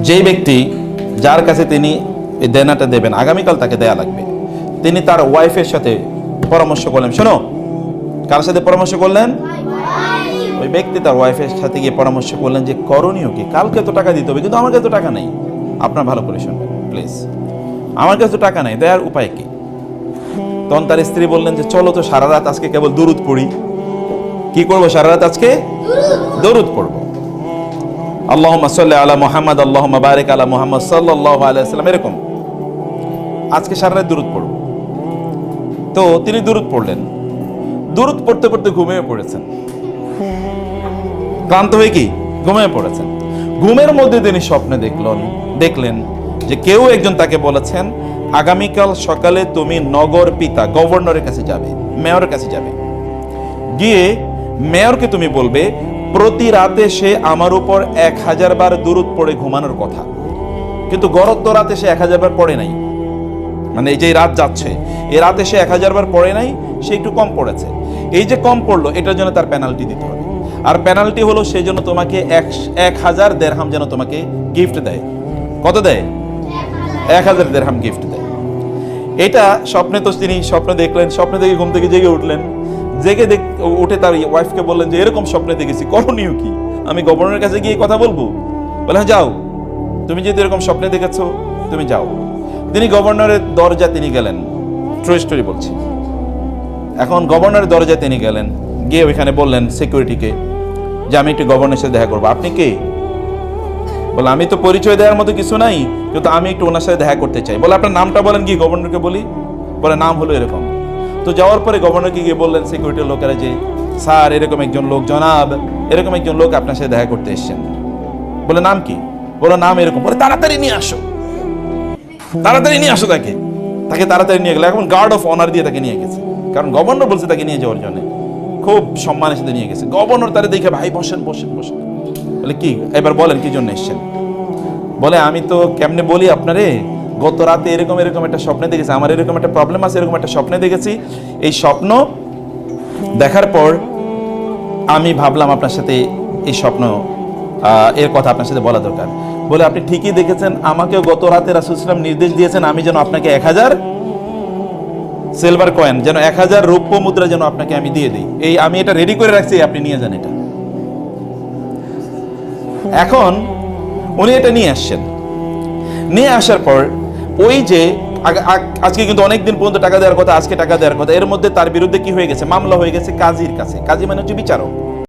যেই ব্যক্তি যার কাছে তিনি এই দেনাটা দেবেন, আগামীকাল তাকে দেয়া লাগবে, তিনি তার ওয়াইফের সাথে পরামর্শ করলেন। শোনো, কার সাথে পরামর্শ করলেন? ওই ব্যক্তি তার ওয়াইফের সাথে গিয়ে পরামর্শ করলেন যে করণীয় কি, কালকে তো টাকা দিতে হবে, কিন্তু আমার কাছে তো টাকা নেই। আপনার ভালো করে শুনবেন প্লিজ, আমার কাছে তো টাকা নেই, দেওয়ার উপায় কি? তখন তার স্ত্রী বললেন যে চলো তো সারা রাত আজকে কেবল দুরুদ পড়ি। কি করবো সারা রাত? আজকে দরুদ পড়বো। আল্লাহুম্মা সাল্লি আলা মুহাম্মদ, আল্লাহুম্মা বারিক আলা মুহাম্মদ সাল্লাল্লাহু আলাইহি ওয়াসাল্লাম, এরকম আজকে সারা রাত দুরুদ পড়বো। তো তিনি দুরুদ পড়লেন, দুরুদ পড়তে পড়তে ঘুমিয়ে পড়েছেন, ক্লান্ত হয়ে কি ঘুমিয়ে পড়েছেন। ঘুমের মধ্যে তিনি স্বপ্নে দেখলেন যে কেউ একজন তাকে বলেছেন আগামীকাল সকালে তুমি নগর পিতা গভর্নরের কাছে যাবে, মেয়রের কাছে যাবে, গিয়ে মেয়রকে তুমি বলবে প্রতি রাতে সে আমার উপর 1000 বার দুরুদ পড়ে ঘুমানোর কথা। কিন্তু গত রাতে সে 1000 বার পড়ে নাই, মানে এই যে রাত যাচ্ছে এই রাতে সে 1000 বার পড়ে নাই, সে একটু কম পড়েছে। এই যে কম পড়লো এটার জন্য তার পেনাল্টি দিতে হবে। আর পেনাল্টি হলো সে যেন তোমাকে 1000 দিরহাম যেন তোমাকে গিফট দেয়। কত দেয়? 1000 দিরহাম গিফট দেয়। এটা স্বপ্নে তো তিনি স্বপ্ন দেখলেন, স্বপ্নে দেখে ঘুম থেকে জেগে উঠলেন, জেগে উঠে তার ওয়াইফকে বললেন যে এরকম স্বপ্নে দেখেছি, করণীয় কি? আমি গভর্নরের কাছে গিয়ে কথা বলবো? বলে হ্যাঁ যাও, তুমি যেহেতু এরকম স্বপ্নে দেখেছো তুমি যাও। তিনি গভর্নরের দরজা তিনি গেলেন, ট্রু স্টোরি বলছি। এখন গভর্নরের দরজায় তিনি গেলেন, গিয়ে ওইখানে বললেন সিকিউরিটিকে যে আমি একটু গভর্নরের সাথে দেখা করবো। আপনি কে? বলে আমি তো পরিচয় দেওয়ার মতো কিছু নাই, কিন্তু আমি একটু ওনার সাথে দেখা করতে চাই। বলে আপনার নামটা বলেন কি? গভর্নরকে বলি। বলে নাম হলো এরকম। তো যাওয়ার পরে গভর্নরকে গিয়ে বললেন সিকিউরিটির লোকেরা যে স্যার এরকম একজন লোক, জনাব এরকম একজন লোক আপনার সাথে দেখা করতে এসেছেন। বলে নাম কি? বলে নাম এরকম। বলে তাড়াতাড়ি নিয়ে আসো, তাড়াতাড়ি নিয়ে আসো তাকে। তাকে তাড়াতাড়ি নিয়ে গেলে, এখন গার্ড অফ অনার দিয়ে তাকে নিয়ে গেছে, কারণ গভর্নর বলছে তাকে নিয়ে যাওয়ার জন্য, খুব সম্মানের সাথে নিয়ে গেছে। গভর্নর তারা দেখে ভাই বসেন বসেন বসেন। বলে কি, এবার বলেন কি জন্য এসেছেন? বলে আমি তো কেমনে বলি আপনারে, গত রাতে এরকম এরকম একটা স্বপ্নে দেখেছি, আমার এরকম একটা প্রবলেম আছে, এরকম একটা স্বপ্নে দেখেছি। এই স্বপ্ন দেখার পর আমি ভাবলাম আপনার সাথে এই স্বপ্ন এর কথা আপনার সাথে বলা দরকার। বলে আপনি ঠিকই দেখেছেন, আমাকেও গত রাতে রাসূল সাল্লাল্লাহু আলাইহি ওয়াসাল্লাম নির্দেশ দিয়েছেন আমি যেন আপনাকে 1000 সিলভার কয়েন, যেন 1000 রৌপ্য মুদ্রা যেন আপনাকে আমি দিয়ে দিই। এই আমি এটা রেডি করে রাখছি, আপনি নিয়ে যান এটা। এখন উনি এটা নিয়ে আসছেন, নিয়ে আসার পর ওই যে আজকে কিন্তু অনেকদিন পর্যন্ত টাকা দেওয়ার কথা, আজকে টাকা দেওয়ার কথা, এর মধ্যে তার বিরুদ্ধে কি হয়ে গেছে? মামলা হয়ে গেছে কাজীর কাছে। কাজী মানে হচ্ছে বিচারক।